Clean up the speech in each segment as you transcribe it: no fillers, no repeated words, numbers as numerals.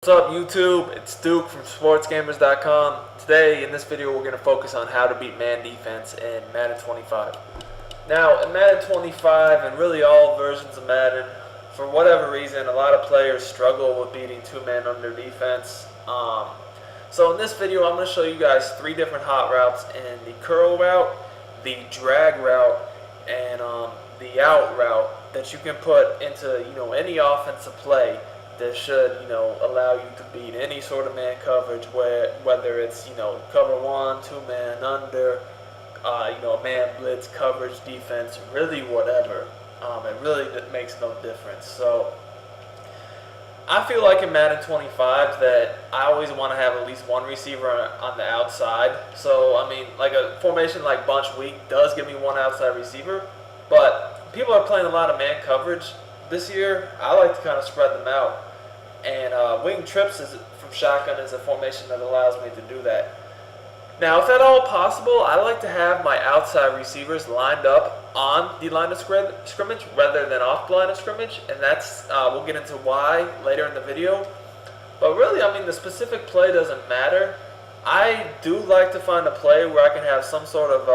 What's up YouTube? It's Duke from Sportsgamerz.com. Today in this video we're going to focus on how to beat man defense in Madden 25. Now in Madden 25 and really all versions of Madden, for whatever reason a lot of players struggle with beating two-man under defense. So in this video I'm going to show you guys three different hot routes in the curl route, the drag route, and the out route that you can put into any offensive play that should allow you to beat any sort of man coverage, whether it's cover one, two-man under, a man blitz coverage defense, really whatever. It really makes no difference. So I feel like in Madden 25 that I always want to have at least one receiver on the outside. So I mean, like a formation like bunch weak does give me one outside receiver, but people are playing a lot of man coverage this year. I like to kind of spread them out. And wing trips from shotgun is a formation that allows me to do that. Now, if at all possible, I like to have my outside receivers lined up on the line of scrimmage rather than off the line of scrimmage, and that's we'll get into why later in the video. But really, I mean, the specific play doesn't matter. I do like to find a play where I can have some sort of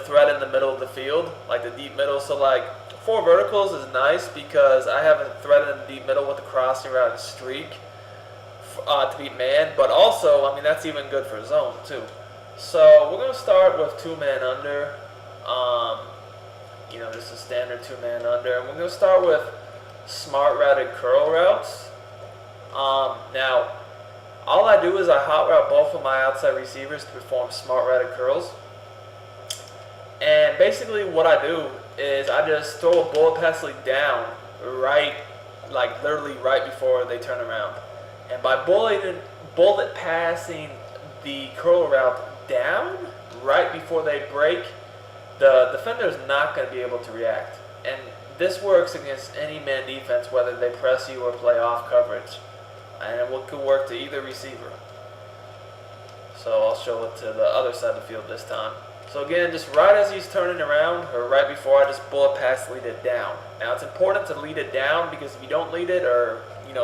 threat in the middle of the field, like the deep middle. So like 4 verticals is nice because I have a threat in the deep middle with the crossing route and streak to beat man, but also, I mean, that's even good for zone too. So we're going to start with two-man under, just a standard two-man under, and we're going to start with smart routed curl routes. Now, all I do is I hot route both of my outside receivers to perform smart routed curls. And basically what I do is I just throw a bullet pass lead down literally right before they turn around. And by bullet passing the curl route down right before they break, the defender is not going to be able to react. And this works against any man defense, whether they press you or play off coverage. And it could work to either receiver. So I'll show it to the other side of the field this time. So again, just right as he's turning around, or right before, I just bullet pass lead it down. Now it's important to lead it down because if you don't lead it, or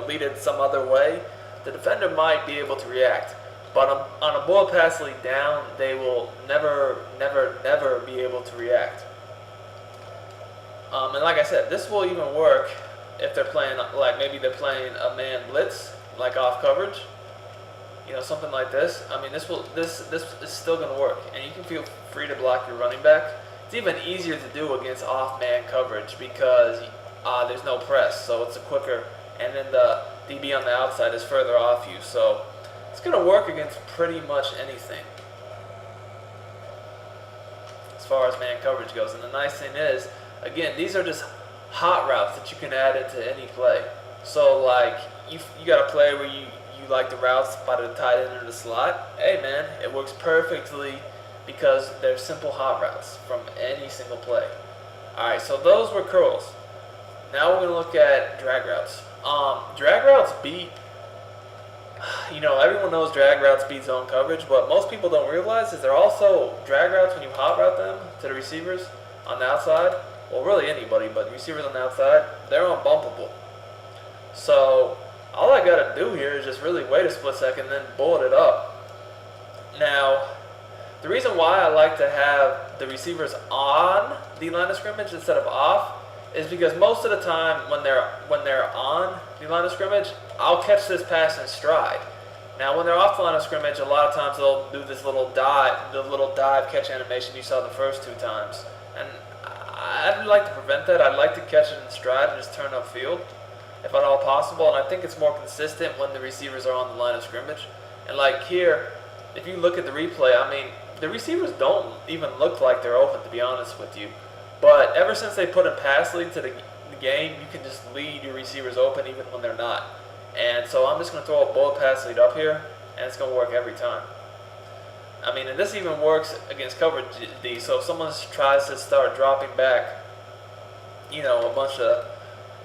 lead it some other way, the defender might be able to react. But on a bullet pass lead down, they will never be able to react. And like I said, this will even work if they're playing, like maybe they're playing a man blitz, like off coverage. Something like this. I mean, this is still going to work, and you can feel free to block your running back. It's even easier to do against off-man coverage because there's no press, so it's a quicker, and then the DB on the outside is further off you, so it's going to work against pretty much anything as far as man coverage goes. And the nice thing is, again, these are just hot routes that you can add into any play. So like you got a play where you like the routes by the tight end or the slot. Hey man, it works perfectly because they're simple hot routes from any single play. Alright, so those were curls. Now we're going to look at drag routes. Drag routes beat, everyone knows drag routes beat zone coverage, but most people don't realize is they're also drag routes when you hot route them to the receivers on the outside. Well, really anybody, but receivers on the outside, they're unbumpable. So all I got to do here is just really wait a split second, then bullet it up. Now, the reason why I like to have the receivers on the line of scrimmage instead of off is because most of the time when they're on the line of scrimmage, I'll catch this pass in stride. Now, when they're off the line of scrimmage, a lot of times they'll do this little dive catch animation you saw the first 2 times. And I'd like to prevent that. I'd like to catch it in stride and just turn upfield, if at all possible, and I think it's more consistent when the receivers are on the line of scrimmage. And like here, if you look at the replay, I mean, the receivers don't even look like they're open, to be honest with you. But ever since they put a pass lead to the game, you can just lead your receivers open even when they're not. And so I'm just going to throw a bullet pass lead up here, and it's going to work every time. I mean, and this even works against coverage D. So if someone tries to start dropping back, a bunch of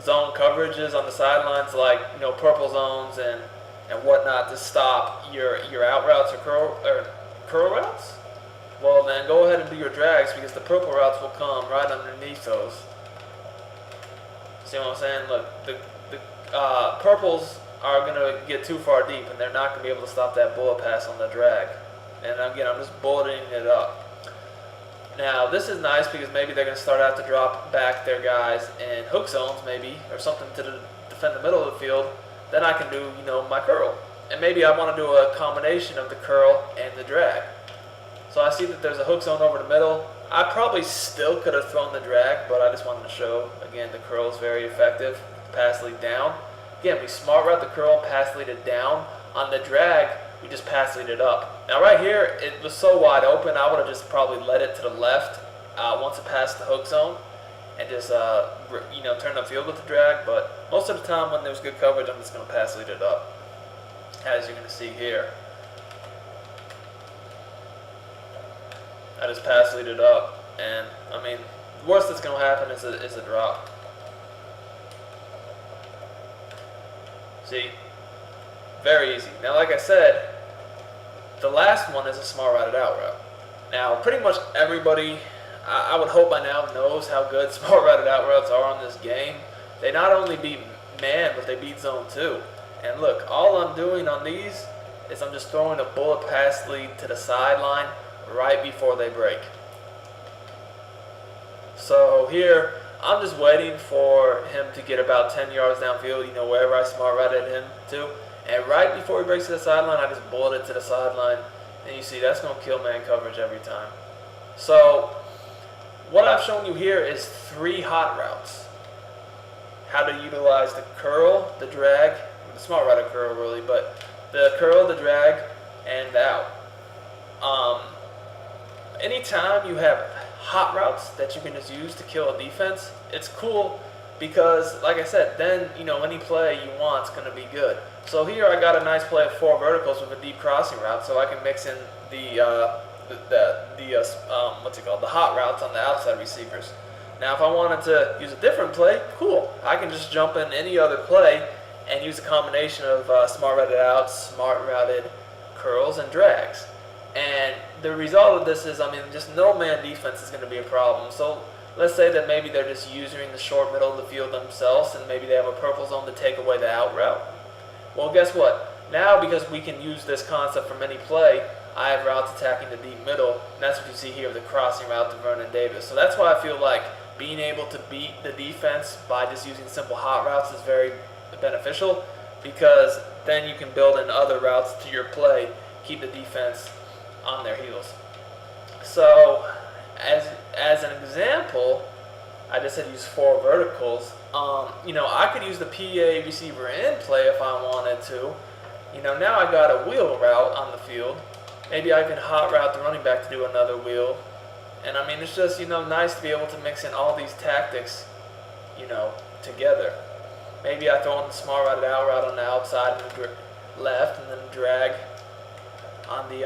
zone coverages on the sidelines, like purple zones and whatnot, to stop your out routes or curl routes, well then go ahead and do your drags because the purple routes will come right underneath those. See what I'm saying? Look, the purples are going to get too far deep, and they're not going to be able to stop that bullet pass on the drag. And again, I'm just bulleting it up. Now, this is nice because maybe they're going to start out to drop back their guys in hook zones, maybe, or something to defend the middle of the field. Then I can do, my curl. And maybe I want to do a combination of the curl and the drag. So I see that there's a hook zone over the middle. I probably still could have thrown the drag, but I just wanted to show, again, the curl is very effective. Pass lead down. Again, we smart route the curl and pass lead it down. On the drag, we just pass lead it up. Now right here, it was so wide open, I would have just probably led it to the left once it passed the hook zone and just turn the field with the drag. But most of the time when there's good coverage, I'm just going to pass lead it up, as you're going to see here. I just pass lead it up, and I mean, the worst that's going to happen is a drop. See, very easy. Now, like I said, the last one is a smart routed out route. Now, pretty much everybody, I would hope by now, knows how good smart routed out routes are on this game. They not only beat man, but they beat zone too. And look, all I'm doing on these is I'm just throwing a bullet pass lead to the sideline right before they break. So here, I'm just waiting for him to get about 10 yards downfield, wherever I smart routed him to. And right before he breaks to the sideline, I just bullet it to the sideline. And you see, that's going to kill man coverage every time. So what I've shown you here is 3 hot routes. How to utilize the curl, the drag, the smart routed curl really, but the curl, the drag, and the out. Anytime you have hot routes that you can just use to kill a defense, it's cool because, like I said, then any play you want is going to be good. So here I got a nice play of 4 verticals with a deep crossing route, so I can mix in the hot routes on the outside receivers. Now, if I wanted to use a different play, cool. I can just jump in any other play and use a combination of smart routed outs, smart routed curls, and drags. And the result of this is, just no man defense is going to be a problem. So let's say that maybe they're just using the short middle of the field themselves, and maybe they have a purple zone to take away the out route. Well, guess what? Now, because we can use this concept from any play, I have routes attacking the deep middle, and that's what you see here with the crossing route to Vernon Davis. So that's why I feel like being able to beat the defense by just using simple hot routes is very beneficial, because then you can build in other routes to your play, keep the defense on their heels. So as an example, I just said use 4 verticals. I could use the PA receiver in play if I wanted to. Now I got a wheel route on the field. Maybe I can hot route the running back to do another wheel. And it's just, nice to be able to mix in all these tactics, together. Maybe I throw in the smart routed out route on the outside and the left, and then drag on the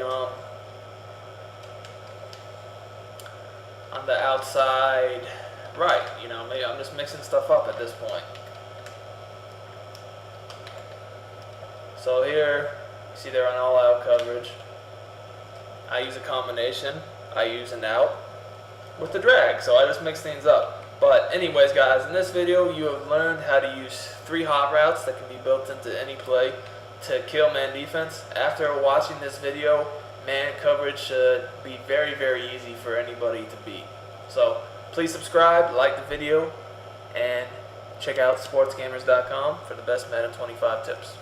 outside right. Maybe I'm just mixing stuff up at this point. So here, you see they're on all out coverage. I use a combination. I use an out with the drag, so I just mix things up. But anyways, guys, in this video you have learned how to use 3 hot routes that can be built into any play to kill man defense. After watching this video, man coverage should be very, very easy for anybody to beat. So please subscribe, like the video, and check out sportsgamers.com for the best Madden 25 tips.